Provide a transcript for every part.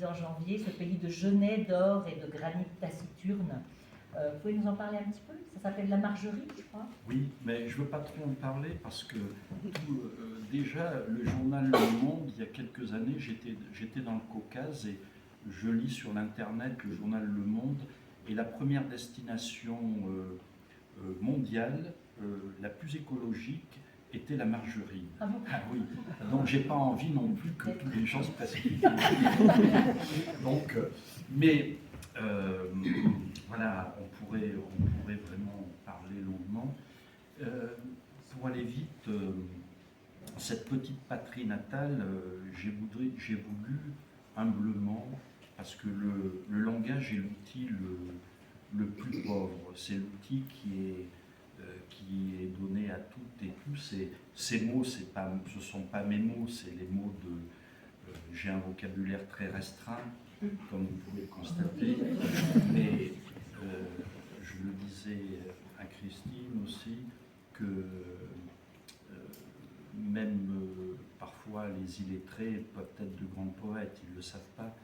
en janvier, ce pays de genêts, d'or et de granit taciturne. Vous pouvez nous en parler un petit peu? Ça s'appelle la Margerie, je crois. Oui, mais je ne veux pas trop en parler parce que déjà, le journal Le Monde, il y a quelques années, j'étais dans le Caucase et je lis sur l'Internet le journal Le Monde et la première destination mondiale, la plus écologique, était la Margerie. Ah bon? Ah oui, donc j'ai pas envie non plus que tous les gens se précipitent. Donc, mais voilà, on pourrait vraiment parler longuement. Pour aller vite, cette petite patrie natale, j'ai voulu humblement, parce que le langage est l'outil le plus pauvre. C'est l'outil qui est donné à toutes et tous. Et ces mots, ce ne sont pas mes mots, c'est les mots de... j'ai un vocabulaire très restreint, comme vous pouvez le constater, mais je le disais à Christine aussi, que même parfois les illettrés peuvent être de grands poètes, ils ne le savent pas,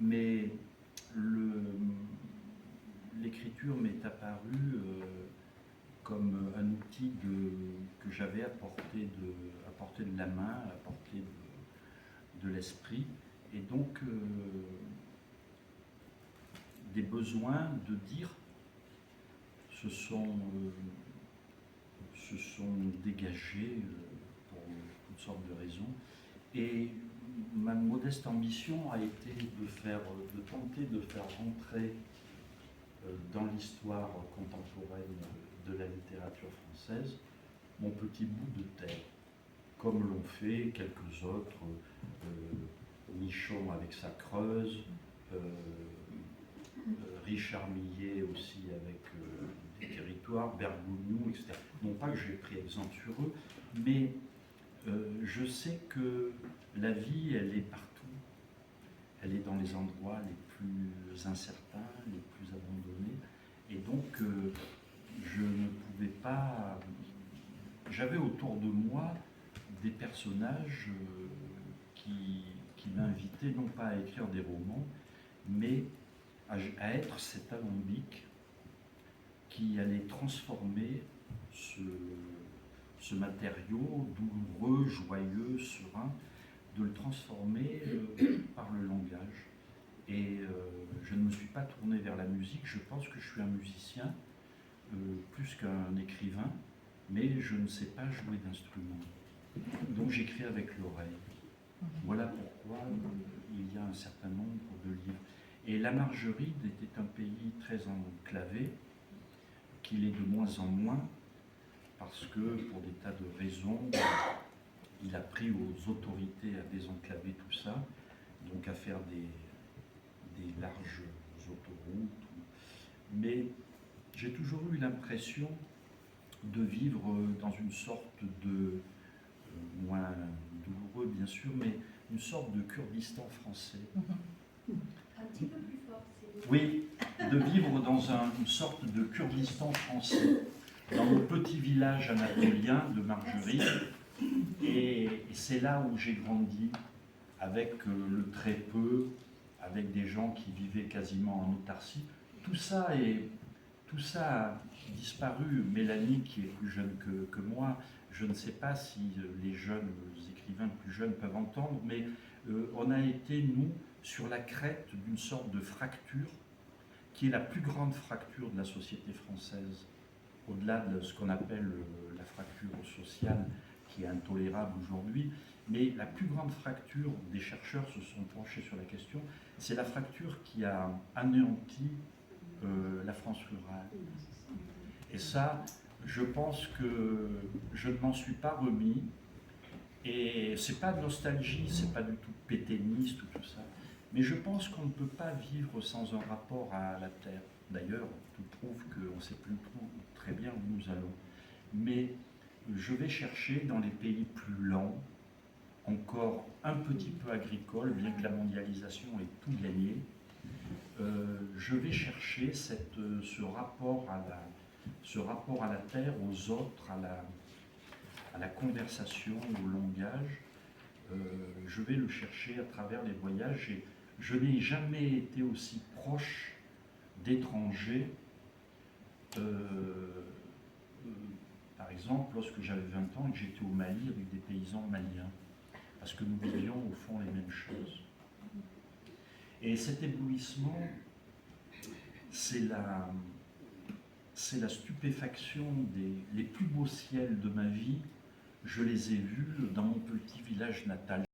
mais l'écriture m'est apparue comme un outil que j'avais à portée de la main, à portée de l'esprit, et donc des besoins de dire se sont dégagés pour toutes sortes de raisons. Et ma modeste ambition a été de tenter de faire rentrer dans l'histoire contemporaine de la littérature française mon petit bout de terre, comme l'ont fait quelques autres, Michon avec sa Creuse, Richard Millet aussi avec des territoires, Bergogneau, etc. Non pas que j'ai pris exemple sur eux, mais je sais que la vie, elle est partout. Elle est dans les endroits les plus incertains, les plus abandonnés. Et donc, je ne pouvais pas... J'avais autour de moi des personnages qui m'invitaient non pas à écrire des romans, mais à être cet alambic qui allait transformer ce matériau douloureux, joyeux, serein, de le transformer par le langage. Et je ne me suis pas tourné vers la musique, je pense que je suis un musicien, plus qu'un écrivain, mais je ne sais pas jouer d'instrument. Donc j'écris avec l'oreille. Voilà pourquoi il y a un certain nombre de livres. Et la Margeride était un pays très enclavé, qu'il est de moins en moins, parce que pour des tas de raisons, il a pris aux autorités à désenclaver tout ça, donc à faire des larges autoroutes. Mais j'ai toujours eu l'impression de vivre dans une sorte de, moins douloureux bien sûr, mais une sorte de Kurdistan français. Un petit peu plus fort, c'est... Oui, de vivre dans une sorte de Kurdistan français, dans le petit village anatolien de Margerie. Et c'est là où j'ai grandi, avec le très peu, avec des gens qui vivaient quasiment en autarcie. Tout ça a disparu. Mélanie, qui est plus jeune que moi, je ne sais pas si les écrivains plus jeunes peuvent entendre, mais on a été, nous, sur la crête d'une sorte de fracture, qui est la plus grande fracture de la société française, au-delà de ce qu'on appelle la fracture sociale, qui est intolérable aujourd'hui, mais la plus grande fracture, des chercheurs se sont penchés sur la question, c'est la fracture qui a anéanti la France rurale. Et ça, je pense que je ne m'en suis pas remis, et c'est pas de nostalgie, c'est pas du tout pétainiste ou tout ça, mais je pense qu'on ne peut pas vivre sans un rapport à la terre. D'ailleurs, tout prouve qu'on ne sait plus très bien où nous allons. Mais je vais chercher dans les pays plus lents, encore un petit peu agricoles, bien que la mondialisation ait tout gagné, je vais chercher ce rapport à la terre, aux autres, à la conversation, au langage. Je vais le chercher à travers les voyages et je n'ai jamais été aussi proche d'étrangers. Par exemple, lorsque j'avais 20 ans et que j'étais au Mali avec des paysans maliens, parce que nous vivions au fond les mêmes choses. Et cet éblouissement, c'est la stupéfaction les plus beaux ciels de ma vie. Je les ai vus dans mon petit village natal.